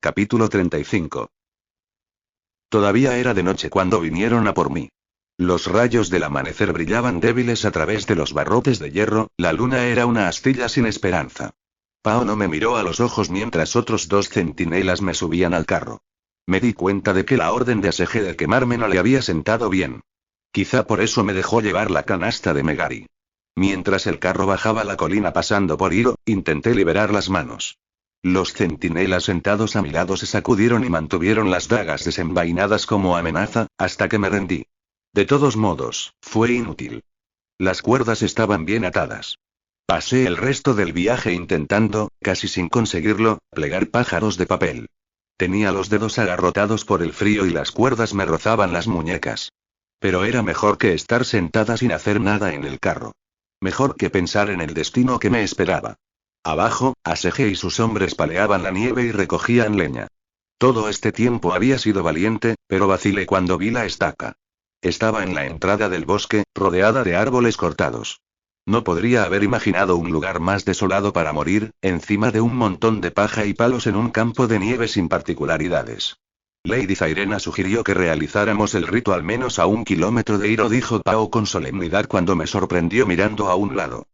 Capítulo 35. Todavía era de noche cuando vinieron a por mí. Los rayos del amanecer brillaban débiles a través de los barrotes de hierro, la luna era una astilla sin esperanza. Pao no me miró a los ojos mientras otros dos centinelas me subían al carro. Me di cuenta de que la orden de Asege de quemarme no le había sentado bien. Quizá por eso me dejó llevar la canasta de Megari. Mientras el carro bajaba la colina pasando por Hiro, intenté liberar las manos. Los centinelas sentados a mi lado se sacudieron y mantuvieron las dagas desenvainadas como amenaza, hasta que me rendí. De todos modos, fue inútil. Las cuerdas estaban bien atadas. Pasé el resto del viaje intentando, casi sin conseguirlo, plegar pájaros de papel. Tenía los dedos agarrotados por el frío y las cuerdas me rozaban las muñecas. Pero era mejor que estar sentada sin hacer nada en el carro. Mejor que pensar en el destino que me esperaba. Abajo, Asege y sus hombres paleaban la nieve y recogían leña. Todo este tiempo había sido valiente, pero vacilé cuando vi la estaca. Estaba en la entrada del bosque, rodeada de árboles cortados. No podría haber imaginado un lugar más desolado para morir, encima de un montón de paja y palos en un campo de nieve sin particularidades. Lady Zairena sugirió que realizáramos el rito al menos a 1 kilómetro de Hiro, dijo Pao con solemnidad cuando me sorprendió mirando a un lado.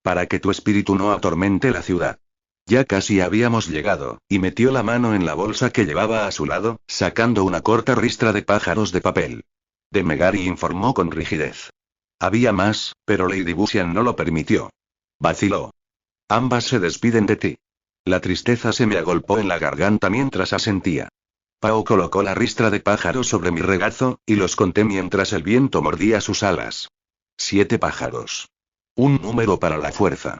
Para que tu espíritu no atormente la ciudad. Ya casi habíamos llegado, y metió la mano en la bolsa que llevaba a su lado, sacando una corta ristra de pájaros de papel. De Megari informó con rigidez. Había más, pero Lady Busian no lo permitió. Vaciló. Ambas se despiden de ti. La tristeza se me agolpó en la garganta mientras asentía. Pao colocó la ristra de pájaros sobre mi regazo, y los conté mientras el viento mordía sus alas. 7 pájaros. Un número para la fuerza.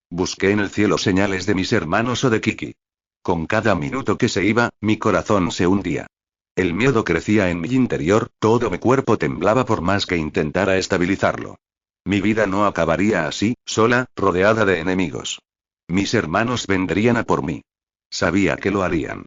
Busqué en el cielo señales de mis hermanos o de Kiki. Con cada minuto que se iba, mi corazón se hundía. El miedo crecía en mi interior, todo mi cuerpo temblaba por más que intentara estabilizarlo. Mi vida no acabaría así, sola, rodeada de enemigos. Mis hermanos vendrían a por mí. Sabía que lo harían.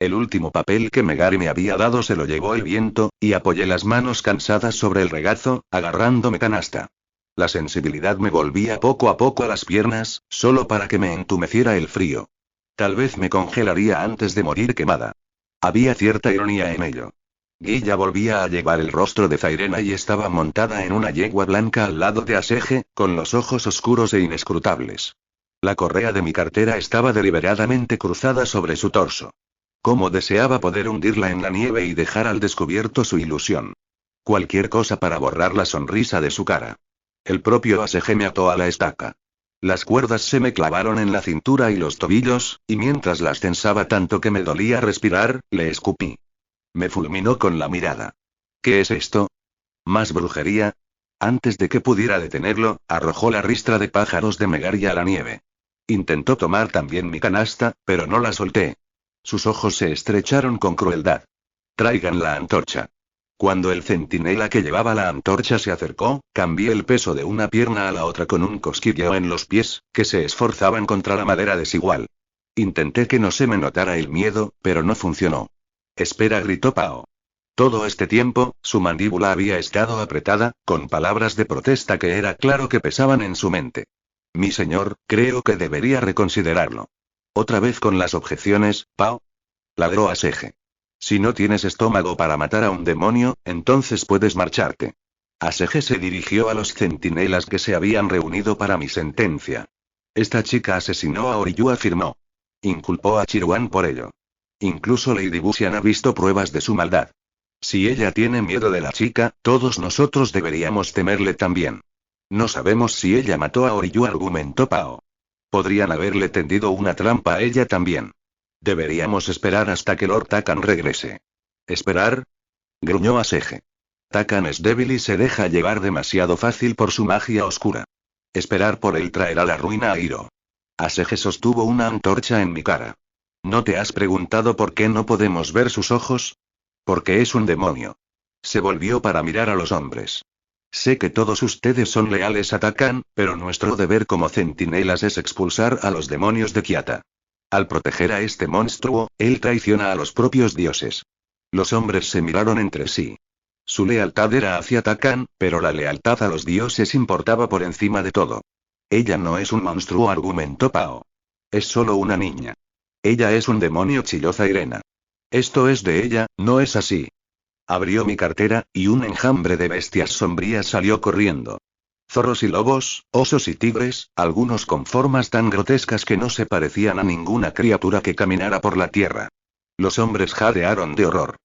El último papel que Megari me había dado se lo llevó el viento, y apoyé las manos cansadas sobre el regazo, agarrándome canasta. La sensibilidad me volvía poco a poco a las piernas, solo para que me entumeciera el frío. Tal vez me congelaría antes de morir quemada. Había cierta ironía en ello. Guilla volvía a llevar el rostro de Zairena y estaba montada en una yegua blanca al lado de Asege, con los ojos oscuros e inescrutables. La correa de mi cartera estaba deliberadamente cruzada sobre su torso. Cómo deseaba poder hundirla en la nieve y dejar al descubierto su ilusión. Cualquier cosa para borrar la sonrisa de su cara. El propio Asege me ató a la estaca. Las cuerdas se me clavaron en la cintura y los tobillos, y mientras las tensaba tanto que me dolía respirar, le escupí. Me fulminó con la mirada. ¿Qué es esto? ¿Más brujería? Antes de que pudiera detenerlo, arrojó la ristra de pájaros de Megari a la nieve. Intentó tomar también mi canasta, pero no la solté. Sus ojos se estrecharon con crueldad. Traigan la antorcha. Cuando el centinela que llevaba la antorcha se acercó, cambié el peso de una pierna a la otra con un cosquilleo en los pies, que se esforzaban contra la madera desigual. Intenté que no se me notara el miedo, pero no funcionó. Espera, gritó Pao. Todo este tiempo, su mandíbula había estado apretada, con palabras de protesta que era claro que pesaban en su mente. Mi señor, creo que debería reconsiderarlo. Otra vez con las objeciones, Pao. Ladró Asege. Si no tienes estómago para matar a un demonio, entonces puedes marcharte. Asege se dirigió a los centinelas que se habían reunido para mi sentencia. Esta chica asesinó a Oriyu, afirmó. Inculpó a Chiruan por ello. Incluso Lady Busian ha visto pruebas de su maldad. Si ella tiene miedo de la chica, todos nosotros deberíamos temerle también. No sabemos si ella mató a Oriyu, argumentó Pao. Podrían haberle tendido una trampa a ella también. Deberíamos esperar hasta que Lord Takan regrese. ¿Esperar? Gruñó Asege. Takan es débil y se deja llevar demasiado fácil por su magia oscura. Esperar por él traerá la ruina a Hiro. Asege sostuvo una antorcha en mi cara. ¿No te has preguntado por qué no podemos ver sus ojos? Porque es un demonio. Se volvió para mirar a los hombres. Sé que todos ustedes son leales a Takan, pero nuestro deber como centinelas es expulsar a los demonios de Kiata. Al proteger a este monstruo, él traiciona a los propios dioses. Los hombres se miraron entre sí. Su lealtad era hacia Takan, pero la lealtad a los dioses importaba por encima de todo. Ella no es un monstruo, argumentó Pao. Es solo una niña. Ella es un demonio, chilló Zairena. Esto es de ella, ¿no es así? Abrió mi cartera, y un enjambre de bestias sombrías salió corriendo. Zorros y lobos, osos y tigres, algunos con formas tan grotescas que no se parecían a ninguna criatura que caminara por la tierra. Los hombres jadearon de horror.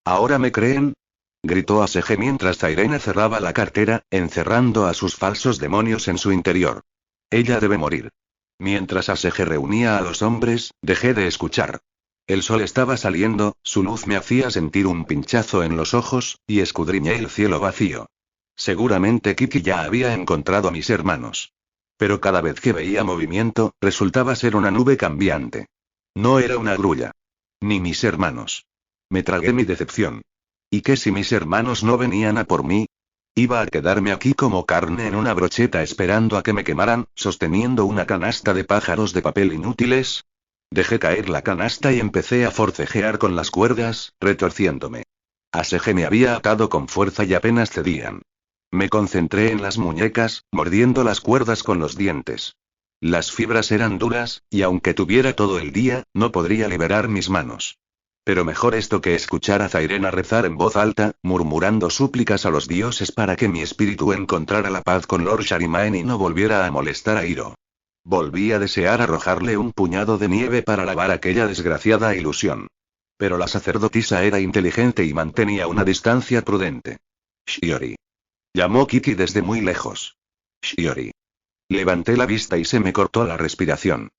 ¿Ahora me creen? Gritó Asege mientras Zairena cerraba la cartera, encerrando a sus falsos demonios en su interior. Ella debe morir. Mientras Asege reunía a los hombres, dejé de escuchar. El sol estaba saliendo, su luz me hacía sentir un pinchazo en los ojos, y escudriñé el cielo vacío. Seguramente Kiki ya había encontrado a mis hermanos. Pero cada vez que veía movimiento, resultaba ser una nube cambiante. No era una grulla. Ni mis hermanos. Me tragué mi decepción. ¿Y qué si mis hermanos no venían a por mí? Iba a quedarme aquí como carne en una brocheta esperando a que me quemaran, sosteniendo una canasta de pájaros de papel inútiles. Dejé caer la canasta y empecé a forcejear con las cuerdas, retorciéndome. Asege me había atado con fuerza y apenas cedían. Me concentré en las muñecas, mordiendo las cuerdas con los dientes. Las fibras eran duras, y aunque tuviera todo el día, no podría liberar mis manos. Pero mejor esto que escuchar a Zairena rezar en voz alta, murmurando súplicas a los dioses para que mi espíritu encontrara la paz con Lord Sharimaen y no volviera a molestar a Hiro. Volví a desear arrojarle un puñado de nieve para lavar aquella desgraciada ilusión. Pero la sacerdotisa era inteligente y mantenía una distancia prudente. Shiori. Llamó Kiki desde muy lejos. Shiori. Levanté la vista y se me cortó la respiración.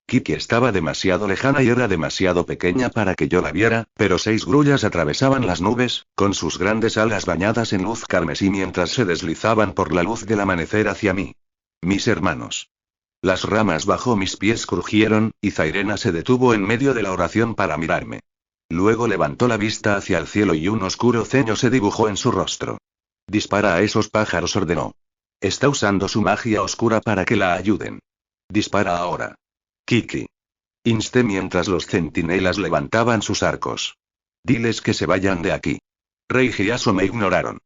Kiki estaba demasiado lejana y era demasiado pequeña para que yo la viera, pero 6 grullas atravesaban las nubes, con sus grandes alas bañadas en luz carmesí mientras se deslizaban por la luz del amanecer hacia mí. Mis hermanos. Las ramas bajo mis pies crujieron, y Zairena se detuvo en medio de la oración para mirarme. Luego levantó la vista hacia el cielo y un oscuro ceño se dibujó en su rostro. Dispara a esos pájaros, ordenó. Está usando su magia oscura para que la ayuden. Dispara ahora. Kiki. Insté mientras los centinelas levantaban sus arcos. Diles que se vayan de aquí. Rei y Yasuo me ignoraron.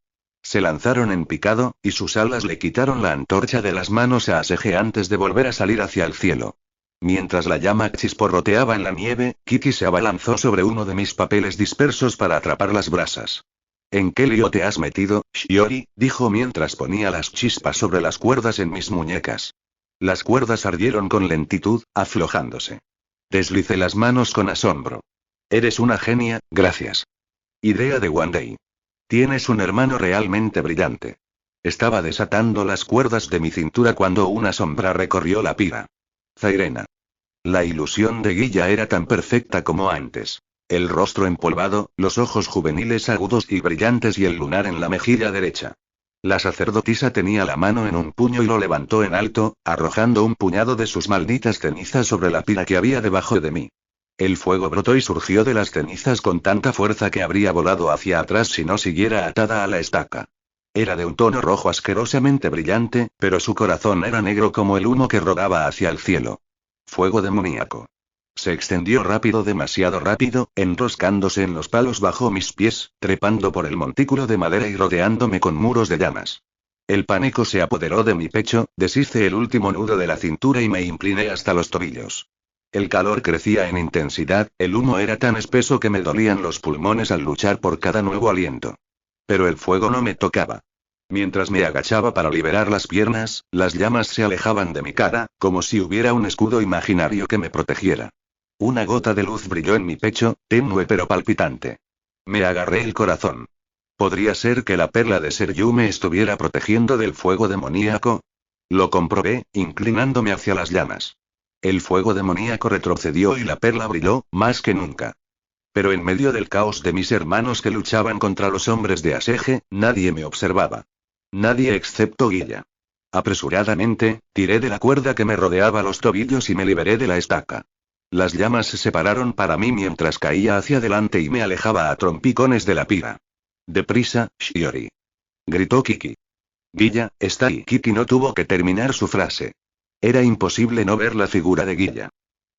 Se lanzaron en picado, y sus alas le quitaron la antorcha de las manos a Asege antes de volver a salir hacia el cielo. Mientras la llama chisporroteaba en la nieve, Kiki se abalanzó sobre uno de mis papeles dispersos para atrapar las brasas. ¿En qué lío te has metido, Shiori?, dijo mientras ponía las chispas sobre las cuerdas en mis muñecas. Las cuerdas ardieron con lentitud, aflojándose. Deslicé las manos con asombro. Eres una genia, gracias. Idea de One Day. Tienes un hermano realmente brillante. Estaba desatando las cuerdas de mi cintura cuando una sombra recorrió la pira. Zairena. La ilusión de Guilla era tan perfecta como antes. El rostro empolvado, los ojos juveniles agudos y brillantes y el lunar en la mejilla derecha. La sacerdotisa tenía la mano en un puño y lo levantó en alto, arrojando un puñado de sus malditas cenizas sobre la pira que había debajo de mí. El fuego brotó y surgió de las cenizas con tanta fuerza que habría volado hacia atrás si no siguiera atada a la estaca. Era de un tono rojo asquerosamente brillante, pero su corazón era negro como el humo que rodaba hacia el cielo. Fuego demoníaco. Se extendió rápido, demasiado rápido, enroscándose en los palos bajo mis pies, trepando por el montículo de madera y rodeándome con muros de llamas. El pánico se apoderó de mi pecho, deshice el último nudo de la cintura y me incliné hasta los tobillos. El calor crecía en intensidad, el humo era tan espeso que me dolían los pulmones al luchar por cada nuevo aliento. Pero el fuego no me tocaba. Mientras me agachaba para liberar las piernas, las llamas se alejaban de mi cara, como si hubiera un escudo imaginario que me protegiera. Una gota de luz brilló en mi pecho, tenue pero palpitante. Me agarré el corazón. ¿Podría ser que la perla de Seryu me estuviera protegiendo del fuego demoníaco? Lo comprobé, inclinándome hacia las llamas. El fuego demoníaco retrocedió y la perla brilló, más que nunca. Pero en medio del caos de mis hermanos que luchaban contra los hombres de Asege, nadie me observaba. Nadie excepto Guilla. Apresuradamente, tiré de la cuerda que me rodeaba los tobillos y me liberé de la estaca. Las llamas se separaron para mí mientras caía hacia adelante y me alejaba a trompicones de la pira. «Deprisa, Shiori», gritó Kiki. «Guilla, está ahí». Kiki no tuvo que terminar su frase. Era imposible no ver la figura de Guilla.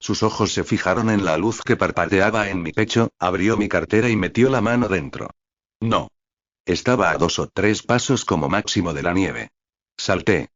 Sus ojos se fijaron en la luz que parpadeaba en mi pecho, abrió mi cartera y metió la mano dentro. No. Estaba a 2 o 3 pasos como máximo de la nieve. Salté.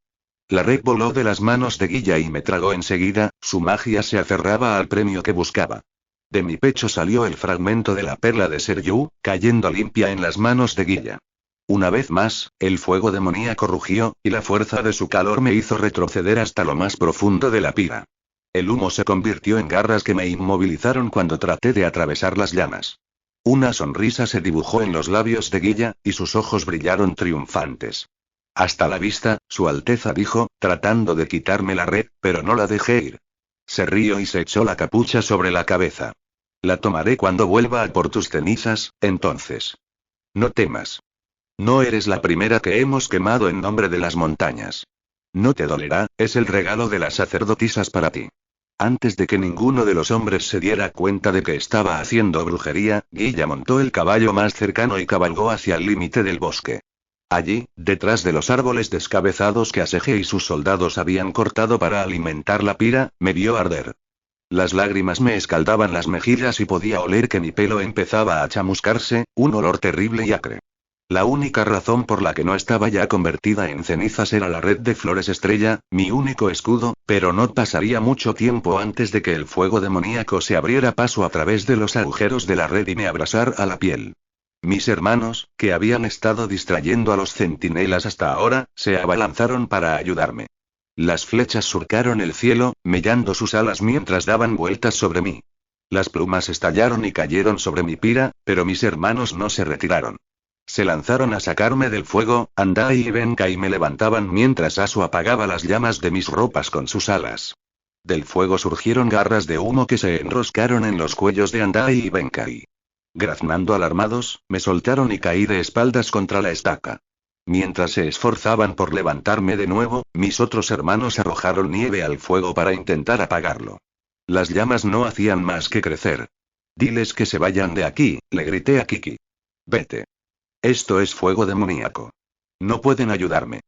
La red voló de las manos de Guilla y me tragó enseguida, su magia se aferraba al premio que buscaba. De mi pecho salió el fragmento de la perla de Seryu, cayendo limpia en las manos de Guilla. Una vez más, el fuego demoníaco rugió, y la fuerza de su calor me hizo retroceder hasta lo más profundo de la pira. El humo se convirtió en garras que me inmovilizaron cuando traté de atravesar las llamas. Una sonrisa se dibujó en los labios de Guilla, y sus ojos brillaron triunfantes. Hasta la vista, Su Alteza dijo, tratando de quitarme la red, pero no la dejé ir. Se rió y se echó la capucha sobre la cabeza. La tomaré cuando vuelva a por tus cenizas, entonces. No temas. No eres la primera que hemos quemado en nombre de las montañas. No te dolerá, es el regalo de las sacerdotisas para ti. Antes de que ninguno de los hombres se diera cuenta de que estaba haciendo brujería, Guilla montó el caballo más cercano y cabalgó hacia el límite del bosque. Allí, detrás de los árboles descabezados que Asege y sus soldados habían cortado para alimentar la pira, me vio arder. Las lágrimas me escaldaban las mejillas y podía oler que mi pelo empezaba a chamuscarse, un olor terrible y acre. La única razón por la que no estaba ya convertida en cenizas era la red de flores estrella, mi único escudo, pero no pasaría mucho tiempo antes de que el fuego demoníaco se abriera paso a través de los agujeros de la red y me abrasara la piel. Mis hermanos, que habían estado distrayendo a los centinelas hasta ahora, se abalanzaron para ayudarme. Las flechas surcaron el cielo, mellando sus alas mientras daban vueltas sobre mí. Las plumas estallaron y cayeron sobre mi pira, pero mis hermanos no se retiraron. Se lanzaron a sacarme del fuego, Andai y Benkai me levantaban mientras Asu apagaba las llamas de mis ropas con sus alas. Del fuego surgieron garras de humo que se enroscaron en los cuellos de Andai y Benkai. Graznando alarmados, me soltaron y caí de espaldas contra la estaca. Mientras se esforzaban por levantarme de nuevo, mis otros hermanos arrojaron nieve al fuego para intentar apagarlo. Las llamas no hacían más que crecer. Diles que se vayan de aquí, le grité a Kiki. Vete. Esto es fuego demoníaco. No pueden ayudarme.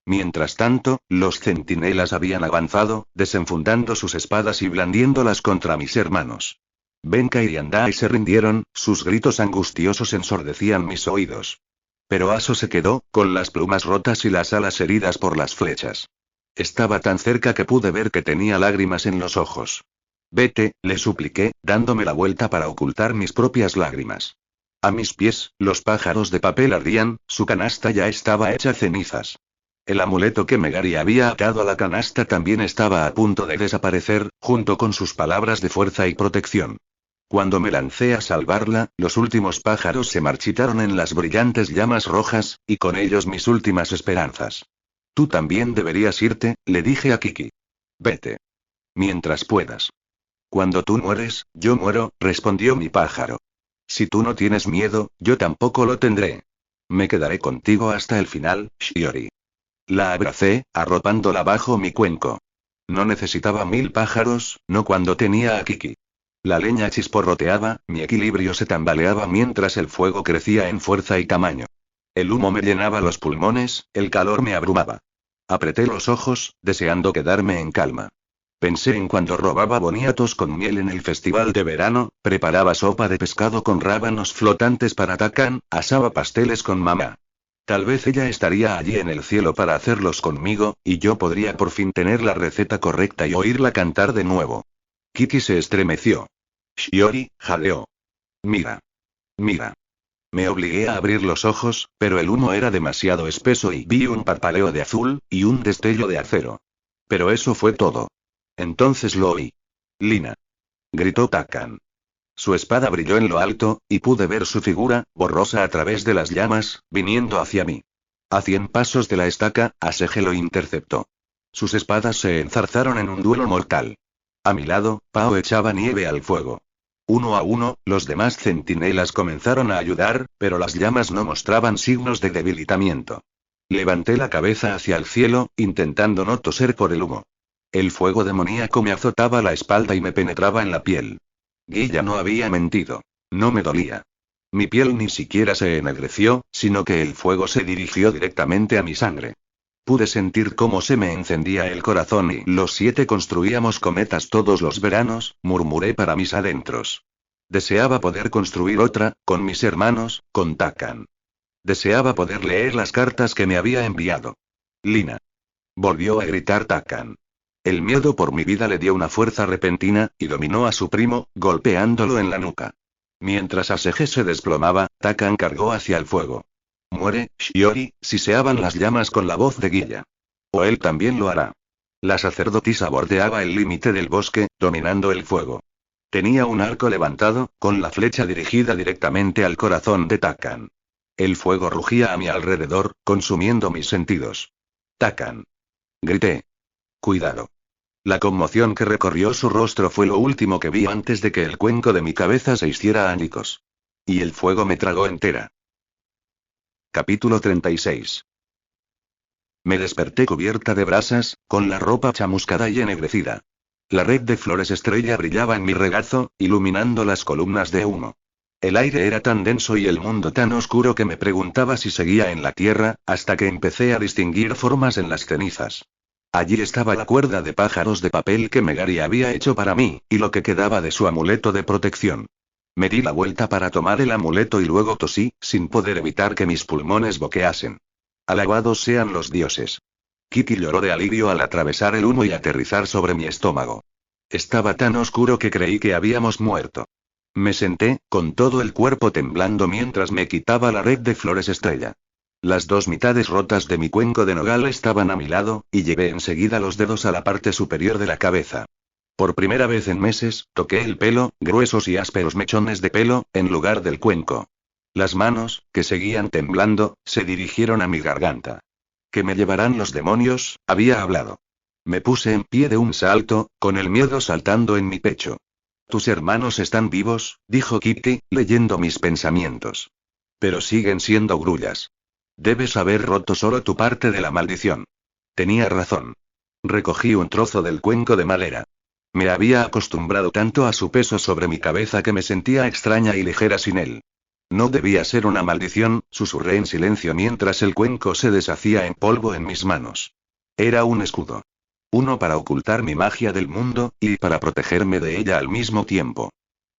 Mientras tanto, los centinelas habían avanzado, desenfundando sus espadas y blandiéndolas contra mis hermanos. Benkai y Andai se rindieron, sus gritos angustiosos ensordecían mis oídos. Pero Aso se quedó, con las plumas rotas y las alas heridas por las flechas. Estaba tan cerca que pude ver que tenía lágrimas en los ojos. Vete, le supliqué, dándome la vuelta para ocultar mis propias lágrimas. A mis pies, los pájaros de papel ardían, su canasta ya estaba hecha cenizas. El amuleto que Megari había atado a la canasta también estaba a punto de desaparecer, junto con sus palabras de fuerza y protección. Cuando me lancé a salvarla, los últimos pájaros se marchitaron en las brillantes llamas rojas, y con ellos mis últimas esperanzas. Tú también deberías irte, le dije a Kiki. Vete. Mientras puedas. Cuando tú mueres, yo muero, respondió mi pájaro. Si tú no tienes miedo, yo tampoco lo tendré. Me quedaré contigo hasta el final, Shiori. La abracé, arropándola bajo mi cuenco. No necesitaba 1000 pájaros, no cuando tenía a Kiki. La leña chisporroteaba, mi equilibrio se tambaleaba mientras el fuego crecía en fuerza y tamaño. El humo me llenaba los pulmones, el calor me abrumaba. Apreté los ojos, deseando quedarme en calma. Pensé en cuando robaba boniatos con miel en el festival de verano, preparaba sopa de pescado con rábanos flotantes para Takan, asaba pasteles con mamá. Tal vez ella estaría allí en el cielo para hacerlos conmigo, y yo podría por fin tener la receta correcta y oírla cantar de nuevo. Kiki se estremeció. Shiori, jadeó. Mira. Mira. Me obligué a abrir los ojos, pero el humo era demasiado espeso y vi un parpaleo de azul, y un destello de acero. Pero eso fue todo. Entonces lo oí. Lina. Gritó Takan. Su espada brilló en lo alto, y pude ver su figura, borrosa a través de las llamas, viniendo hacia mí. A 100 pasos de la estaca, Asege lo interceptó. Sus espadas se enzarzaron en un duelo mortal. A mi lado, Pao echaba nieve al fuego. Uno a uno, los demás centinelas comenzaron a ayudar, pero las llamas no mostraban signos de debilitamiento. Levanté la cabeza hacia el cielo, intentando no toser por el humo. El fuego demoníaco me azotaba la espalda y me penetraba en la piel. Guilla no había mentido. No me dolía. Mi piel ni siquiera se ennegreció, sino que el fuego se dirigió directamente a mi sangre. Pude sentir cómo se me encendía el corazón y los 7 construíamos cometas todos los veranos, murmuré para mis adentros. Deseaba poder construir otra, con mis hermanos, con Takan. Deseaba poder leer las cartas que me había enviado. Lina. Volvió a gritar Takan. El miedo por mi vida le dio una fuerza repentina, y dominó a su primo, golpeándolo en la nuca. Mientras Asege se desplomaba, Takan cargó hacia el fuego. Muere, Shiori, siseaban las llamas con la voz de Guilla. O él también lo hará. La sacerdotisa bordeaba el límite del bosque, dominando el fuego. Tenía un arco levantado, con la flecha dirigida directamente al corazón de Takan. El fuego rugía a mi alrededor, consumiendo mis sentidos. Takan. Grité. Cuidado. La conmoción que recorrió su rostro fue lo último que vi antes de que el cuenco de mi cabeza se hiciera añicos. Y el fuego me tragó entera. Capítulo 36. Me desperté cubierta de brasas, con la ropa chamuscada y ennegrecida. La red de flores estrella brillaba en mi regazo, iluminando las columnas de humo. El aire era tan denso y el mundo tan oscuro que me preguntaba si seguía en la tierra, hasta que empecé a distinguir formas en las cenizas. Allí estaba la cuerda de pájaros de papel que Megari había hecho para mí, y lo que quedaba de su amuleto de protección. Me di la vuelta para tomar el amuleto y luego tosí, sin poder evitar que mis pulmones boqueasen. Alabados sean los dioses. Kitty lloró de alivio al atravesar el humo y aterrizar sobre mi estómago. Estaba tan oscuro que creí que habíamos muerto. Me senté, con todo el cuerpo temblando mientras me quitaba la red de flores estrella. Las dos mitades rotas de mi cuenco de nogal estaban a mi lado, y llevé enseguida los dedos a la parte superior de la cabeza. Por primera vez en meses, toqué el pelo, gruesos y ásperos mechones de pelo, en lugar del cuenco. Las manos, que seguían temblando, se dirigieron a mi garganta. «¿Que me llevarán los demonios?», había hablado. Me puse en pie de un salto, con el miedo saltando en mi pecho. «Tus hermanos están vivos», dijo Kitty, leyendo mis pensamientos. «Pero siguen siendo grullas. Debes haber roto solo tu parte de la maldición». Tenía razón. Recogí un trozo del cuenco de madera. Me había acostumbrado tanto a su peso sobre mi cabeza que me sentía extraña y ligera sin él. No debía ser una maldición, susurré en silencio mientras el cuenco se deshacía en polvo en mis manos. Era un escudo. Uno para ocultar mi magia del mundo, y para protegerme de ella al mismo tiempo.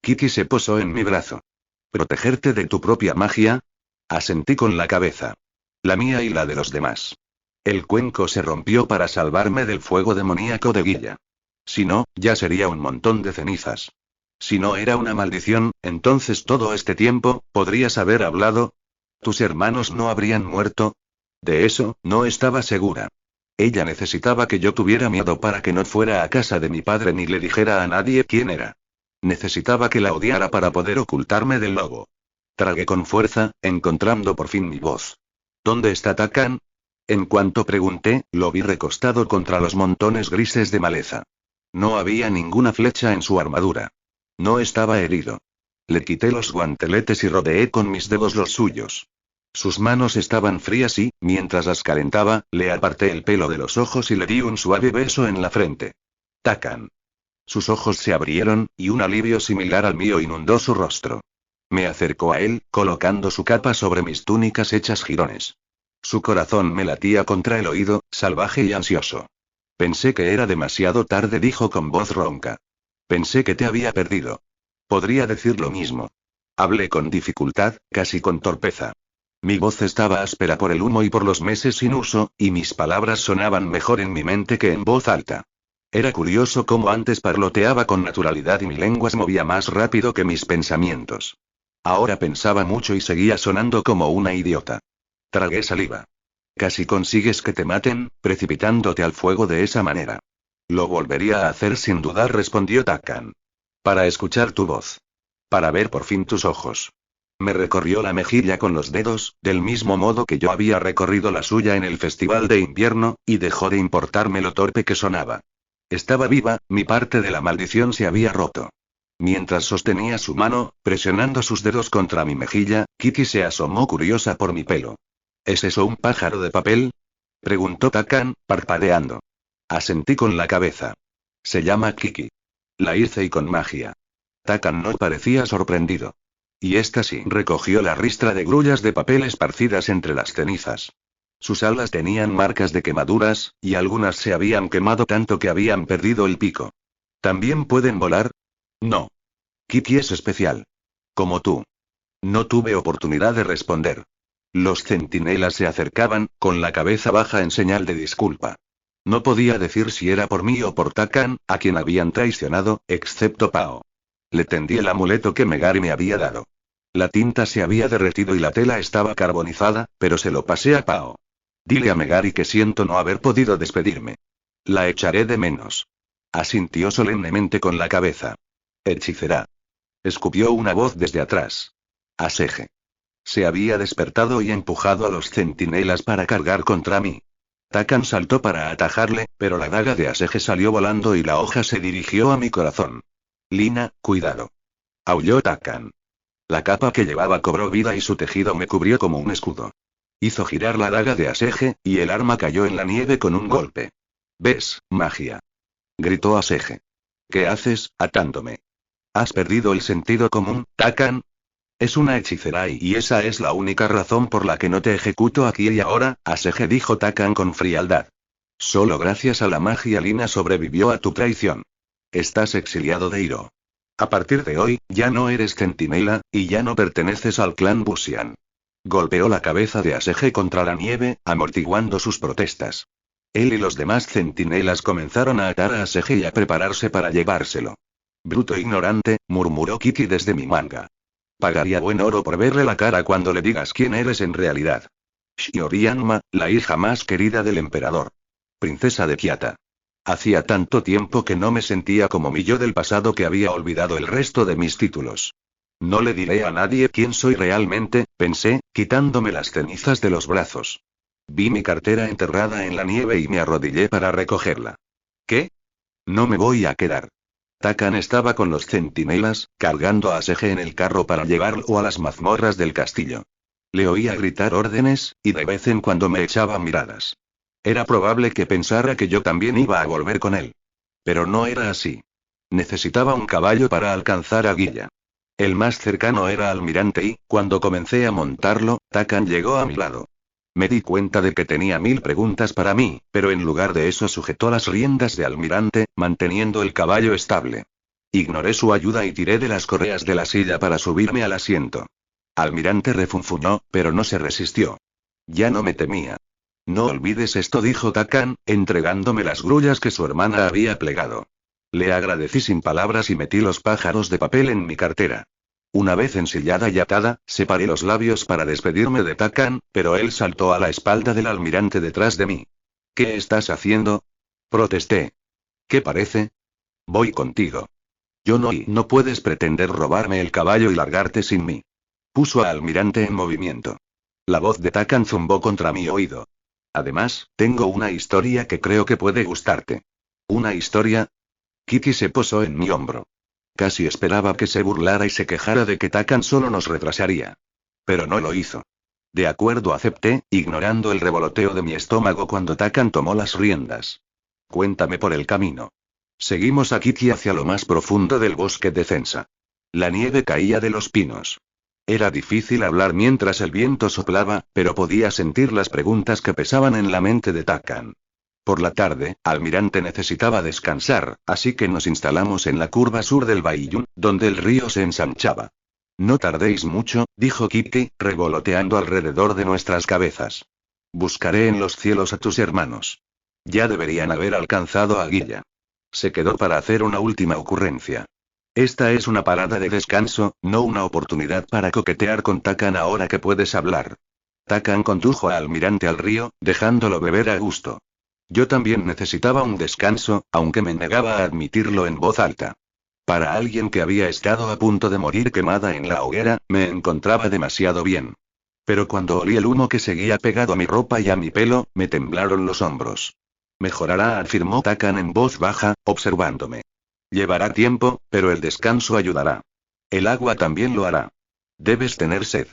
Kitty se posó en mi brazo. ¿Protegerte de tu propia magia? Asentí con la cabeza. La mía y la de los demás. El cuenco se rompió para salvarme del fuego demoníaco de Guilla. Si no, ya sería un montón de cenizas. Si no era una maldición, entonces todo este tiempo, ¿podrías haber hablado? ¿Tus hermanos no habrían muerto? De eso, no estaba segura. Ella necesitaba que yo tuviera miedo para que no fuera a casa de mi padre ni le dijera a nadie quién era. Necesitaba que la odiara para poder ocultarme del lobo. Tragué con fuerza, encontrando por fin mi voz. ¿Dónde está Takan? En cuanto pregunté, lo vi recostado contra los montones grises de maleza. No había ninguna flecha en su armadura. No estaba herido. Le quité los guanteletes y rodeé con mis dedos los suyos. Sus manos estaban frías y, mientras las calentaba, le aparté el pelo de los ojos y le di un suave beso en la frente. Takan. Sus ojos se abrieron, y un alivio similar al mío inundó su rostro. Me acercó a él, colocando su capa sobre mis túnicas hechas jirones. Su corazón me latía contra el oído, salvaje y ansioso. Pensé que era demasiado tarde, dijo con voz ronca. Pensé que te había perdido. Podría decir lo mismo. Hablé con dificultad, casi con torpeza. Mi voz estaba áspera por el humo y por los meses sin uso, y mis palabras sonaban mejor en mi mente que en voz alta. Era curioso cómo antes parloteaba con naturalidad y mi lengua se movía más rápido que mis pensamientos. Ahora pensaba mucho y seguía sonando como una idiota. Tragué saliva. Casi consigues que te maten, precipitándote al fuego de esa manera. Lo volvería a hacer sin dudar, respondió Takan. Para escuchar tu voz. Para ver por fin tus ojos. Me recorrió la mejilla con los dedos, del mismo modo que yo había recorrido la suya en el festival de invierno, y dejó de importarme lo torpe que sonaba. Estaba viva, mi parte de la maldición se había roto. Mientras sostenía su mano, presionando sus dedos contra mi mejilla, Kitty se asomó curiosa por mi pelo. ¿Es eso un pájaro de papel?, preguntó Takan, parpadeando. Asentí con la cabeza. Se llama Kiki. La hice y con magia. Takan no parecía sorprendido. Y esta sí recogió la ristra de grullas de papel esparcidas entre las cenizas. Sus alas tenían marcas de quemaduras, y algunas se habían quemado tanto que habían perdido el pico. ¿También pueden volar? No. Kiki es especial. Como tú. No tuve oportunidad de responder. Los centinelas se acercaban, con la cabeza baja en señal de disculpa. No podía decir si era por mí o por Takan, a quien habían traicionado, excepto Pao. Le tendí el amuleto que Megari me había dado. La tinta se había derretido y la tela estaba carbonizada, pero se lo pasé a Pao. Dile a Megari que siento no haber podido despedirme. La echaré de menos. Asintió solemnemente con la cabeza. Hechicera. Escupió una voz desde atrás. Asege. Se había despertado y empujado a los centinelas para cargar contra mí. Takan saltó para atajarle, pero la daga de Asege salió volando y la hoja se dirigió a mi corazón. Lina, cuidado. Aulló Takan. La capa que llevaba cobró vida y su tejido me cubrió como un escudo. Hizo girar la daga de Asege, y el arma cayó en la nieve con un golpe. ¿Ves, magia? Gritó Asege. ¿Qué haces, atándome? ¿Has perdido el sentido común, Takan? Es una hechicera y esa es la única razón por la que no te ejecuto aquí y ahora, Asege, dijo Takan con frialdad. Solo gracias a la magia Lina sobrevivió a tu traición. Estás exiliado de Hiro. A partir de hoy, ya no eres centinela, y ya no perteneces al clan Busian. Golpeó la cabeza de Asege contra la nieve, amortiguando sus protestas. Él y los demás centinelas comenzaron a atar a Asege y a prepararse para llevárselo. Bruto ignorante, murmuró Kiki desde mi manga. Pagaría buen oro por verle la cara cuando le digas quién eres en realidad. Shiorianma, la hija más querida del emperador. Princesa de Kiata. Hacía tanto tiempo que no me sentía como mi yo del pasado que había olvidado el resto de mis títulos. No le diré a nadie quién soy realmente, pensé, quitándome las cenizas de los brazos. Vi mi cartera enterrada en la nieve y me arrodillé para recogerla. ¿Qué? No me voy a quedar. Takan estaba con los centinelas, cargando a Asege en el carro para llevarlo a las mazmorras del castillo. Le oía gritar órdenes, y de vez en cuando me echaba miradas. Era probable que pensara que yo también iba a volver con él. Pero no era así. Necesitaba un caballo para alcanzar a Guilla. El más cercano era Almirante y, cuando comencé a montarlo, Takan llegó a mi lado. Me di cuenta de que tenía 1000 preguntas para mí, pero en lugar de eso sujetó las riendas de Almirante, manteniendo el caballo estable. Ignoré su ayuda y tiré de las correas de la silla para subirme al asiento. Almirante refunfuñó, pero no se resistió. Ya no me temía. No olvides esto, dijo Takan, entregándome las grullas que su hermana había plegado. Le agradecí sin palabras y metí los pájaros de papel en mi cartera. Una vez ensillada y atada, separé los labios para despedirme de Takan, pero él saltó a la espalda del almirante detrás de mí. ¿Qué estás haciendo? Protesté. ¿Qué parece? Voy contigo. Yo no, y no puedes pretender robarme el caballo y largarte sin mí. Puso a Almirante en movimiento. La voz de Takan zumbó contra mi oído. Además, tengo una historia que creo que puede gustarte. ¿Una historia? Kiki se posó en mi hombro. Casi esperaba que se burlara y se quejara de que Takan solo nos retrasaría. Pero no lo hizo. De acuerdo, acepté, ignorando el revoloteo de mi estómago cuando Takan tomó las riendas. Cuéntame por el camino. Seguimos a Kiki hacia lo más profundo del bosque de Censa. La nieve caía de los pinos. Era difícil hablar mientras el viento soplaba, pero podía sentir las preguntas que pesaban en la mente de Takan. Por la tarde, Almirante necesitaba descansar, así que nos instalamos en la curva sur del Baiyun, donde el río se ensanchaba. No tardéis mucho, dijo Kiki, revoloteando alrededor de nuestras cabezas. Buscaré en los cielos a tus hermanos. Ya deberían haber alcanzado a Guilla. Se quedó para hacer una última ocurrencia. Esta es una parada de descanso, no una oportunidad para coquetear con Takan ahora que puedes hablar. Takan condujo a Almirante al río, dejándolo beber a gusto. Yo también necesitaba un descanso, aunque me negaba a admitirlo en voz alta. Para alguien que había estado a punto de morir quemada en la hoguera, me encontraba demasiado bien. Pero cuando olí el humo que seguía pegado a mi ropa y a mi pelo, me temblaron los hombros. Mejorará, afirmó Takan en voz baja, observándome. Llevará tiempo, pero el descanso ayudará. El agua también lo hará. Debes tener sed.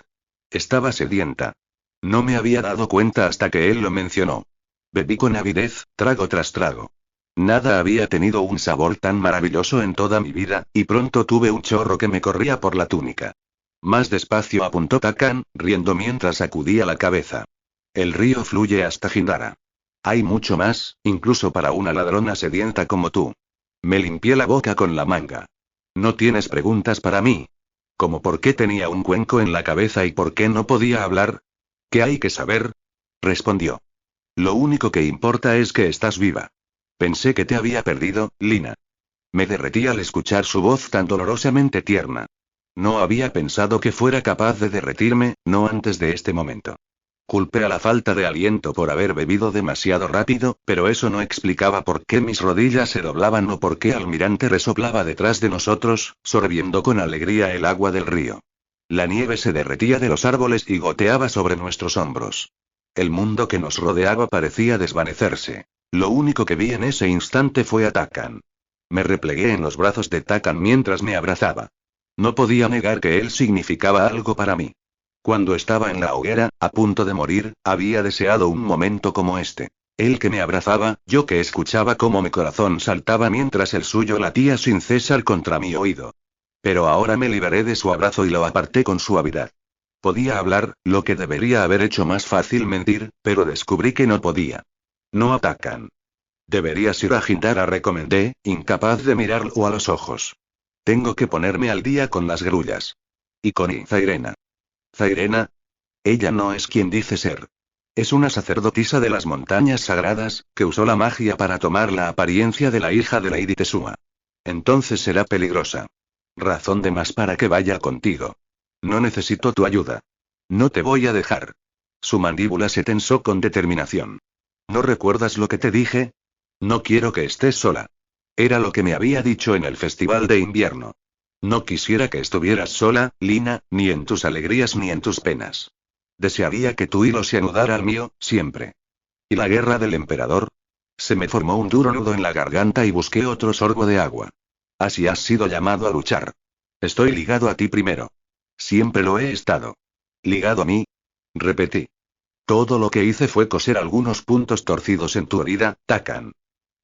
Estaba sedienta. No me había dado cuenta hasta que él lo mencionó. Bebí con avidez, trago tras trago. Nada había tenido un sabor tan maravilloso en toda mi vida, y pronto tuve un chorro que me corría por la túnica. Más despacio, apuntó Takan, riendo mientras sacudía la cabeza. El río fluye hasta Jindara. Hay mucho más, incluso para una ladrona sedienta como tú. Me limpié la boca con la manga. ¿No tienes preguntas para mí? ¿Como por qué tenía un cuenco en la cabeza y por qué no podía hablar? ¿Qué hay que saber? Respondió. Lo único que importa es que estás viva. Pensé que te había perdido, Lina. Me derretí al escuchar su voz tan dolorosamente tierna. No había pensado que fuera capaz de derretirme, no antes de este momento. Culpé a la falta de aliento por haber bebido demasiado rápido, pero eso no explicaba por qué mis rodillas se doblaban o por qué Almirante resoplaba detrás de nosotros, sorbiendo con alegría el agua del río. La nieve se derretía de los árboles y goteaba sobre nuestros hombros. El mundo que nos rodeaba parecía desvanecerse. Lo único que vi en ese instante fue a Takan. Me replegué en los brazos de Takan mientras me abrazaba. No podía negar que él significaba algo para mí. Cuando estaba en la hoguera, a punto de morir, había deseado un momento como este. Él que me abrazaba, yo que escuchaba cómo mi corazón saltaba mientras el suyo latía sin cesar contra mi oído. Pero ahora me liberé de su abrazo y lo aparté con suavidad. Podía hablar, lo que debería haber hecho más fácil mentir, pero descubrí que no podía. No atacan. Deberías ir a Hindara, recomendé, incapaz de mirarlo a los ojos. Tengo que ponerme al día con las grullas. Y con Zairena. ¿Zairena? Ella no es quien dice ser. Es una sacerdotisa de las montañas sagradas, que usó la magia para tomar la apariencia de la hija de Lady Tesua. Entonces será peligrosa. Razón de más para que vaya contigo. No necesito tu ayuda. No te voy a dejar. Su mandíbula se tensó con determinación. ¿No recuerdas lo que te dije? No quiero que estés sola. Era lo que me había dicho en el festival de invierno. No quisiera que estuvieras sola, Lina, ni en tus alegrías ni en tus penas. Desearía que tu hilo se anudara al mío, siempre. ¿Y la guerra del emperador? Se me formó un duro nudo en la garganta y busqué otro sorbo de agua. Así has sido llamado a luchar. Estoy ligado a ti primero. Siempre lo he estado. ¿Ligado a mí? Repetí. Todo lo que hice fue coser algunos puntos torcidos en tu herida, Takan.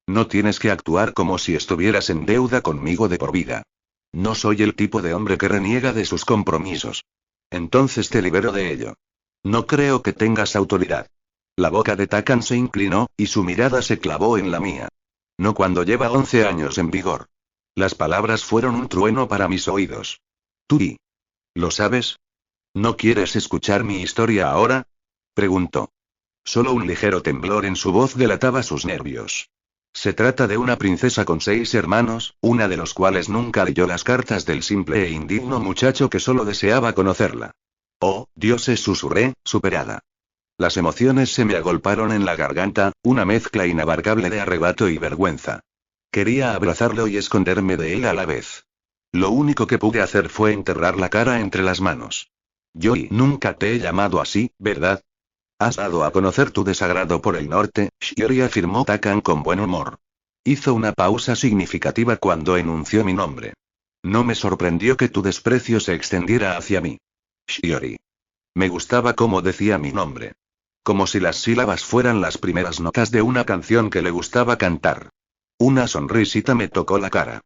No tienes que actuar como si estuvieras en deuda conmigo de por vida. No soy el tipo de hombre que reniega de sus compromisos. Entonces te libero de ello. No creo que tengas autoridad. La boca de Takan se inclinó, y su mirada se clavó en la mía. No cuando lleva 11 años en vigor. Las palabras fueron un trueno para mis oídos. ¿Tú lo sabes? ¿No quieres escuchar mi historia ahora? Preguntó. Solo un ligero temblor en su voz delataba sus nervios. Se trata de una princesa con 6 hermanos, una de los cuales nunca leyó las cartas del simple e indigno muchacho que solo deseaba conocerla. Oh, dioses, susurré, superada. Las emociones se me agolparon en la garganta, una mezcla inabarcable de arrebato y vergüenza. Quería abrazarlo y esconderme de él a la vez. Lo único que pude hacer fue enterrar la cara entre las manos. Yo nunca te he llamado así, ¿verdad? Has dado a conocer tu desagrado por el norte, Shiori, afirmó Takan con buen humor. Hizo una pausa significativa cuando enunció mi nombre. No me sorprendió que tu desprecio se extendiera hacia mí. Shiori. Me gustaba cómo decía mi nombre. Como si las sílabas fueran las primeras notas de una canción que le gustaba cantar. Una sonrisita me tocó la cara.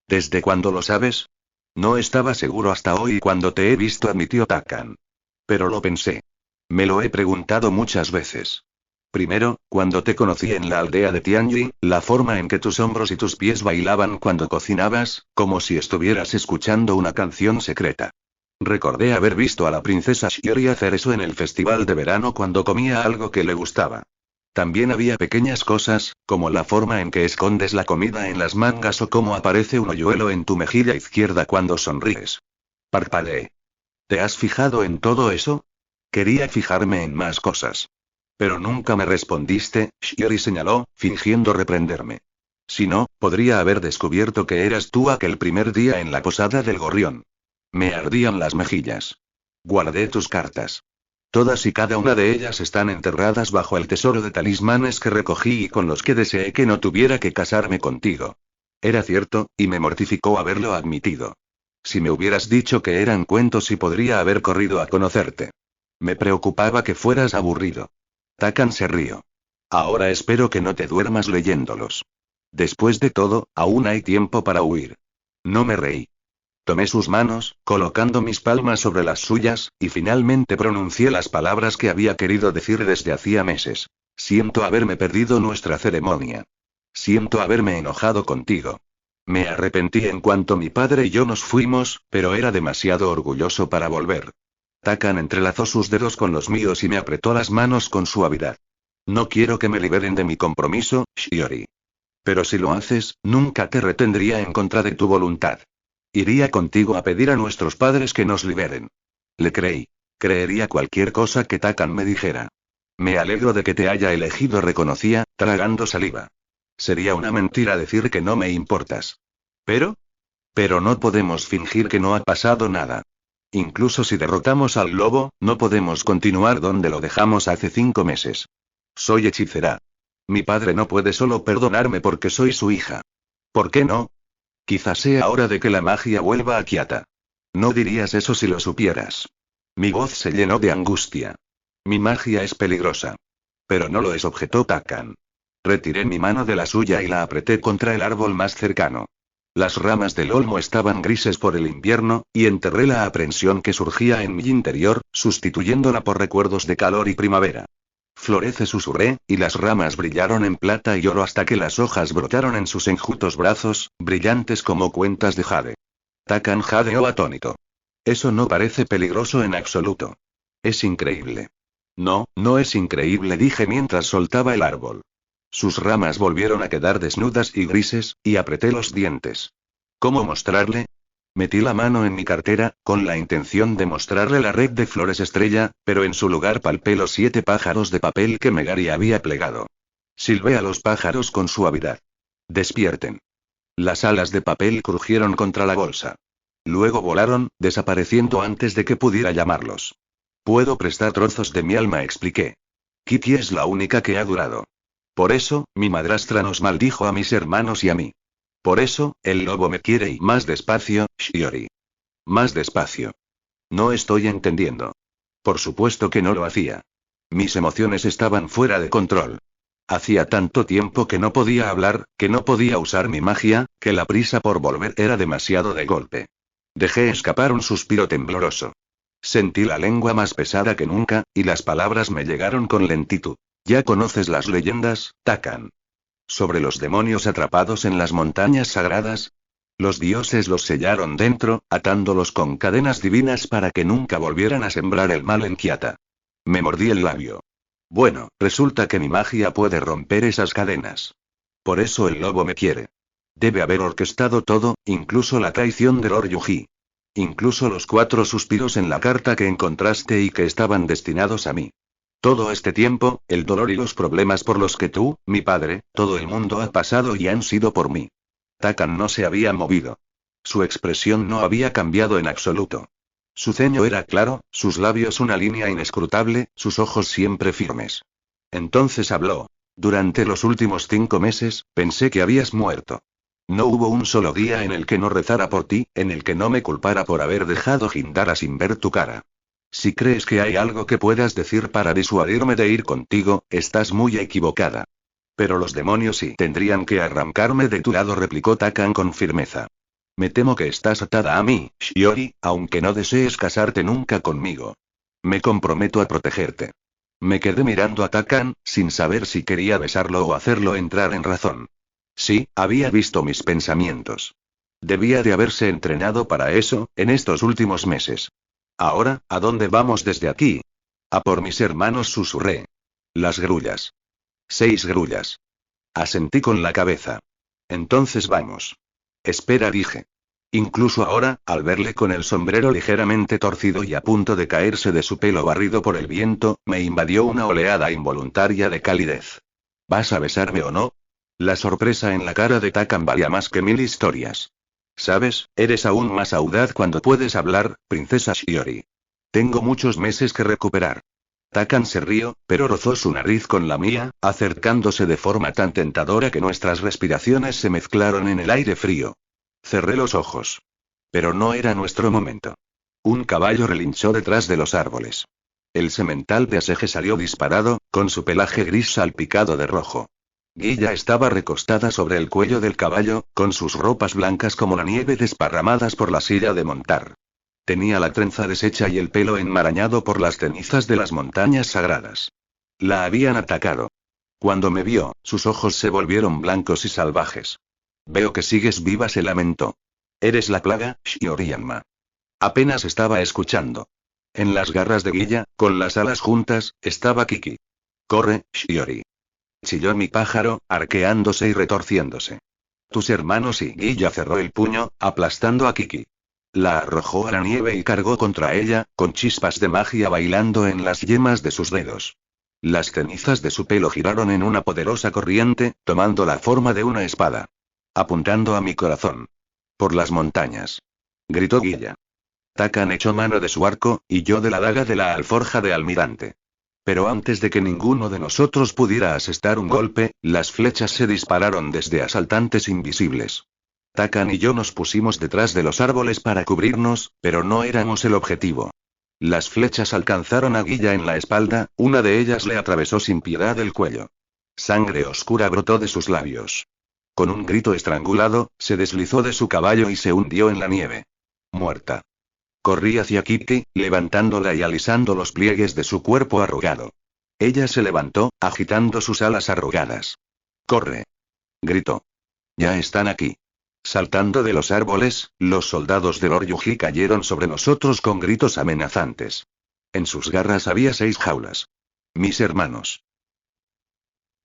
¿Desde cuándo lo sabes? No estaba seguro hasta hoy cuando te he visto, admitió Takan. Pero lo pensé. Me lo he preguntado muchas veces. Primero, cuando te conocí en la aldea de Tianyi, la forma en que tus hombros y tus pies bailaban cuando cocinabas, como si estuvieras escuchando una canción secreta. Recordé haber visto a la princesa Shiori hacer eso en el festival de verano cuando comía algo que le gustaba. También había pequeñas cosas, como la forma en que escondes la comida en las mangas o cómo aparece un hoyuelo en tu mejilla izquierda cuando sonríes. Parpadeé. ¿Te has fijado en todo eso? Quería fijarme en más cosas. Pero nunca me respondiste, Shiori señaló, fingiendo reprenderme. Si no, podría haber descubierto que eras tú aquel primer día en la posada del gorrión. Me ardían las mejillas. Guardé tus cartas. Todas y cada una de ellas están enterradas bajo el tesoro de talismanes que recogí y con los que deseé que no tuviera que casarme contigo. Era cierto, y me mortificó haberlo admitido. Si me hubieras dicho que eran cuentos y podría haber corrido a conocerte. Me preocupaba que fueras aburrido. Takan se rió. Ahora espero que no te duermas leyéndolos. Después de todo, aún hay tiempo para huir. No me reí. Tomé sus manos, colocando mis palmas sobre las suyas, y finalmente pronuncié las palabras que había querido decir desde hacía meses. Siento haberme perdido nuestra ceremonia. Siento haberme enojado contigo. Me arrepentí en cuanto mi padre y yo nos fuimos, pero era demasiado orgulloso para volver. Takan entrelazó sus dedos con los míos y me apretó las manos con suavidad. No quiero que me liberen de mi compromiso, Shiori. Pero si lo haces, nunca te retendría en contra de tu voluntad. Iría contigo a pedir a nuestros padres que nos liberen. Le creí. Creería cualquier cosa que Takan me dijera. Me alegro de que te haya elegido, reconocía, tragando saliva. Sería una mentira decir que no me importas. ¿Pero? Pero no podemos fingir que no ha pasado nada. Incluso si derrotamos al lobo, no podemos continuar donde lo dejamos hace 5 meses. Soy hechicera. Mi padre no puede solo perdonarme porque soy su hija. ¿Por qué no? Quizás sea hora de que la magia vuelva a Kiata. No dirías eso si lo supieras. Mi voz se llenó de angustia. Mi magia es peligrosa. Pero no lo es, objetó Takan. Retiré mi mano de la suya y la apreté contra el árbol más cercano. Las ramas del olmo estaban grises por el invierno, y enterré la aprensión que surgía en mi interior, sustituyéndola por recuerdos de calor y primavera. Florece, susurré, y las ramas brillaron en plata y oro hasta que las hojas brotaron en sus enjutos brazos, brillantes como cuentas de jade. Takan jadeó atónito. Eso no parece peligroso en absoluto. Es increíble. No, no es increíble, dije mientras soltaba el árbol. Sus ramas volvieron a quedar desnudas y grises, y apreté los dientes. ¿Cómo mostrarle? Metí la mano en mi cartera, con la intención de mostrarle la red de flores estrella, pero en su lugar palpé los 7 pájaros de papel que Megari había plegado. Silbé a los pájaros con suavidad. Despierten. Las alas de papel crujieron contra la bolsa. Luego volaron, desapareciendo antes de que pudiera llamarlos. Puedo prestar trozos de mi alma, expliqué. Kitty es la única que ha durado. Por eso, mi madrastra nos maldijo a mis hermanos y a mí. Por eso, el lobo me quiere y más despacio, Shiori. Más despacio. No estoy entendiendo. Por supuesto que no lo hacía. Mis emociones estaban fuera de control. Hacía tanto tiempo que no podía hablar, que no podía usar mi magia, que la prisa por volver era demasiado de golpe. Dejé escapar un suspiro tembloroso. Sentí la lengua más pesada que nunca, y las palabras me llegaron con lentitud. Ya conoces las leyendas, Takan. Sobre los demonios atrapados en las montañas sagradas. Los dioses los sellaron dentro, atándolos con cadenas divinas para que nunca volvieran a sembrar el mal en Kiata. Me mordí el labio. Bueno, resulta que mi magia puede romper esas cadenas. Por eso el lobo me quiere. Debe haber orquestado todo, incluso la traición de Lord Yuji. Incluso los 4 suspiros en la carta que encontraste y que estaban destinados a mí. Todo este tiempo, el dolor y los problemas por los que tú, mi padre, todo el mundo ha pasado y han sido por mí. Takan no se había movido. Su expresión no había cambiado en absoluto. Su ceño era claro, sus labios una línea inescrutable, sus ojos siempre firmes. Entonces habló. Durante los últimos 5 meses, pensé que habías muerto. No hubo un solo día en el que no rezara por ti, en el que no me culpara por haber dejado Hindara sin ver tu cara. Si crees que hay algo que puedas decir para disuadirme de ir contigo, estás muy equivocada. Pero los demonios sí tendrían que arrancarme de tu lado, replicó Takan con firmeza. Me temo que estás atada a mí, Shiori, aunque no desees casarte nunca conmigo. Me comprometo a protegerte. Me quedé mirando a Takan, sin saber si quería besarlo o hacerlo entrar en razón. Sí, había visto mis pensamientos. Debía de haberse entrenado para eso, en estos últimos meses. Ahora, ¿a dónde vamos desde aquí? A por mis hermanos, susurré. Las grullas. 6 grullas. Asentí con la cabeza. Entonces vamos. Espera, dije. Incluso ahora, al verle con el sombrero ligeramente torcido y a punto de caerse de su pelo barrido por el viento, me invadió una oleada involuntaria de calidez. ¿Vas a besarme o no? La sorpresa en la cara de Takan valía más que 1000 historias. Sabes, eres aún más audaz cuando puedes hablar, princesa Shiori. Tengo muchos meses que recuperar. Takan se rió, pero rozó su nariz con la mía, acercándose de forma tan tentadora que nuestras respiraciones se mezclaron en el aire frío. Cerré los ojos. Pero no era nuestro momento. Un caballo relinchó detrás de los árboles. El semental de Asege salió disparado, con su pelaje gris salpicado de rojo. Guilla estaba recostada sobre el cuello del caballo, con sus ropas blancas como la nieve desparramadas por la silla de montar. Tenía la trenza deshecha y el pelo enmarañado por las cenizas de las montañas sagradas. La habían atacado. Cuando me vio, sus ojos se volvieron blancos y salvajes. Veo que sigues viva, se lamentó. Eres la plaga, Shioriyanma. Apenas estaba escuchando. En las garras de Guilla, con las alas juntas, estaba Kiki. Corre, Shiori. Chilló mi pájaro, arqueándose y retorciéndose. Tus hermanos y Guilla cerró el puño, aplastando a Kiki. La arrojó a la nieve y cargó contra ella, con chispas de magia bailando en las yemas de sus dedos. Las cenizas de su pelo giraron en una poderosa corriente, tomando la forma de una espada. Apuntando a mi corazón. Por las montañas. Gritó Guilla. Takan echó mano de su arco, y yo de la daga de la alforja de almirante. Pero antes de que ninguno de nosotros pudiera asestar un golpe, las flechas se dispararon desde asaltantes invisibles. Takan y yo nos pusimos detrás de los árboles para cubrirnos, pero no éramos el objetivo. Las flechas alcanzaron a Guilla en la espalda, una de ellas le atravesó sin piedad el cuello. Sangre oscura brotó de sus labios. Con un grito estrangulado, se deslizó de su caballo y se hundió en la nieve. Muerta. Corrí hacia Kiki, levantándola y alisando los pliegues de su cuerpo arrugado. Ella se levantó, agitando sus alas arrugadas. ¡Corre! Gritó. Ya están aquí. Saltando de los árboles, los soldados de Lord Yuji cayeron sobre nosotros con gritos amenazantes. En sus garras había 6 jaulas. Mis hermanos.